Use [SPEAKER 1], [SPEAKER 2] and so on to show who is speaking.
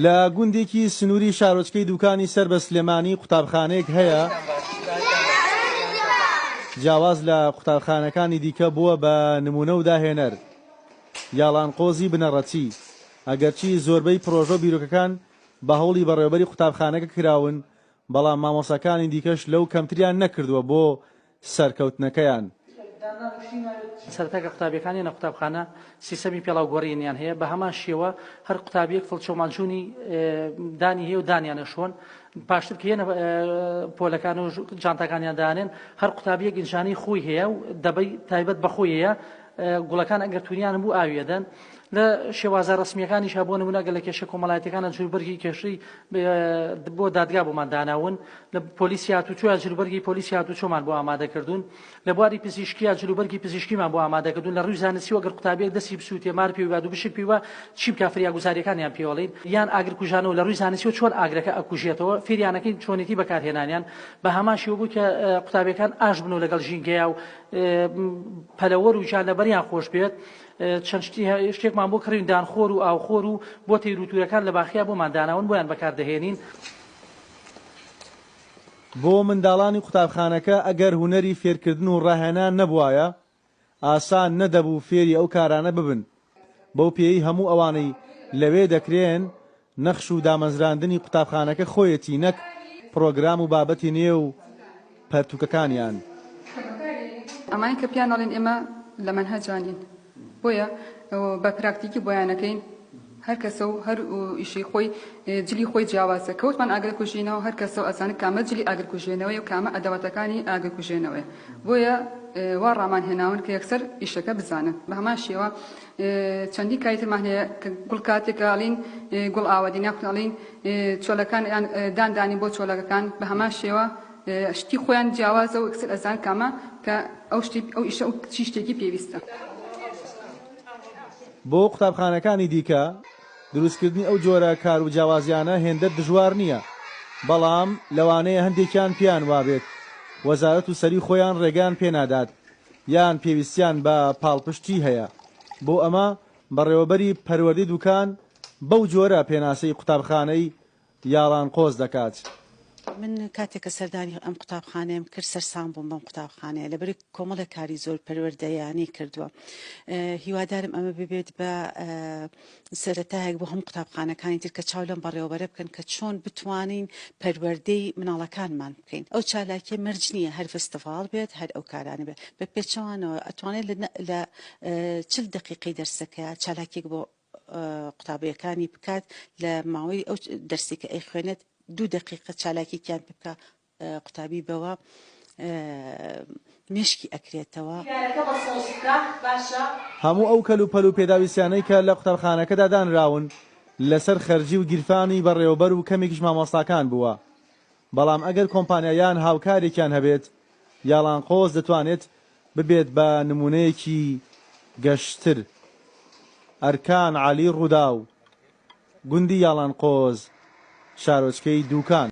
[SPEAKER 1] لە گوندێکی سنووری شارۆچکەی دوکانی سەر بە سلێمانی قوتابخانەیەک هەیە جیاواز لە قوتابخانەکانی دیکە بووە بە نمونە و داهێنەر یاڵانقۆزی بنەڕەتی ئەگەرچی زۆربەی پرۆژە و بیرۆکەکان بە هەوڵی بەڕێوەبەری قوتابخانەکە کراون بەڵام مامۆساکانی دیکەش لەو کەمتریان نەکردووە بۆ سەرکەوتنەکەیان
[SPEAKER 2] سەرەتاکە قوتابیەکانی نە قوتابخانە سیستەمی پێڵاوگۆڕینیان هەیە بە هەمان شێوە هەر قوتابیەک فڵچۆمانجوونی دانی هەیە و دانیانە شۆن پاشتر کە هێنە پۆلەکان و جانتاکانیان دانێن هەر قوتابیەک ئینجانی خۆی هەیە و دەبەی تایبەت بەخۆی هەیە گوڵەکان ئەگەر توانیان بوو ئاویەدەن لە شێوازە ڕسمیەکانیش بۆ نمونە گە لە کێشە کۆمەڵایەتەکانە جلوبەرگی کێشەی بۆ دادگا بۆمان داناون لە پۆلیسی هاتوچۆیان جلوبەرگی پۆلیسی هاتوچۆمان بۆ ئامادەکردوون لە بواری پزیشکیە جلوبەرگی پزیشکیمان بۆ ئامادەکردوون لە ڕووی زانستی وەگەر قوتابیەک دەستی بسووتێ مار پێی باد و بشک پێیوە چی بکە فریاگوزاریەکانیان پێوەڵین یان ئاگرکوژانەوە لە ڕووی زانستی و چۆن ئاگرەکە ئەکوژێتەوە فێریانەکەی چۆنێتی بەکارهێنانیان بە هەمان شێوە بوو کە قوتابیەکان ئاش بن و لەگەڵ ژینگەیە و پەلەوەر و جانەبەریان خۆش بێت چەند شتێکمان بۆ کڕین دانخۆر و ئاوخۆر و بۆ تەیروتورەکان لە باخیا بۆمان داناون بۆیان بەکاردەهێنین
[SPEAKER 1] بۆ منداڵانی قوتابخانەکە ئەگەر هونەری فێرکردن و ڕاهێنان نەبوایە ئاسان نەدەبوو فێری ئەو کارانە ببن بەو پێی هەموو ئەوانەی لەوێ دەکرێن نەخش و دامەزراندنی قوتابخانەکە خۆیەتی نەک پرۆگرام و بابەتی نێ و پەرتوکەکانیان
[SPEAKER 3] ئەمانی کە پیانەڵێن ئێمە لە مەنهەجانین بۆیە بە پراکتیکی بۆیانەکەین هەر کەسە و هەر ئیشی خۆی جلی خۆی جیاوازە کەوتمان ئاگرکوژێنەوە هەر کەسە و ئەزانە کامە جلی ئاگرکوژێنەوەی و کامە ئەدەوەتەکانی ئاگرکوژێنەوەی بۆیە وا ڕامان هێناون کە یەکسەر ئیشەکە بزانن بە هەمان شێوە چەندی کایترمان هەیە کە گوڵ کاتێکڵین گوڵ ئاوەدی ناکڵین چۆلەکان داندانی بۆ چۆلەکەکان بە هەمان شێوە شتی خۆیان جیاوازە و یەکسەر ئەزان کامە کە ئەو ئیشە و چی شتێکی پێویستە
[SPEAKER 1] بۆ قوتابخانەکانی دیکە دروستکردنی ئەو جۆرە کار و جیاوازیانە هێندە دژوار نییە بەڵام لەوانەیە هەندێکیان پیان وابێت وەزارەت و سەری خۆیان ڕێگان پێنادات یان پێویستیان بە پاڵپشتی هەیە بۆ ئەمە بەڕێوەبەری پەروەردەی دوکان بەو جۆرە پێناسەی قوتابخانەی یاڵانقۆز دەکات
[SPEAKER 4] من کاتێککە سەردانی ئەم قوتابخانەیەم کرد سەرسام بووم بەم قوتابخانەیە لەبەری کۆمەڵە کاری زۆر پەروەردەیانی کردووە هیوادارم ئەمە ببێت بە سەرەتایەک بۆ هەم قوتابخانەکانی تر کە چاو لەم بەڕێوەبەرە بکەن کە چۆن بتوانین پەروەردەی مناڵەکانمان بکەین ئەو چالاکیە مەرج نییە هەر فستیڤال بێت هەر ئەو کارانە بێت بە پێچەوانەوە ئەتوانێت لە 40 دقیقەی دەرسەکە چالاکێک بۆ قوتابیەکانی بکات لە ماوەی ئەو دەرسی کە ئەی خوێنێت 2 دقیقە چالاکییان بکە قوتابی بەوە مشکی ئەکرێتەوە
[SPEAKER 1] هەموو ئەو کەل و پەل و پێداویستیانەی کە لە قوتابخانەکەدا دانراون لەسەر خەرجی و گیرفانی بەڕێوەبەر و کەمێکیش مامۆستاکان بووە بەڵام ئەگەر کۆمپانیایان هاوکارێکیان هەبێت یاڵانقۆز دەتوانێت ببێت بە نمونەیەکی گەشتر ئەرکان عالی ڕوودا و گوندی یاڵانقۆز شارۆچکەی دووکان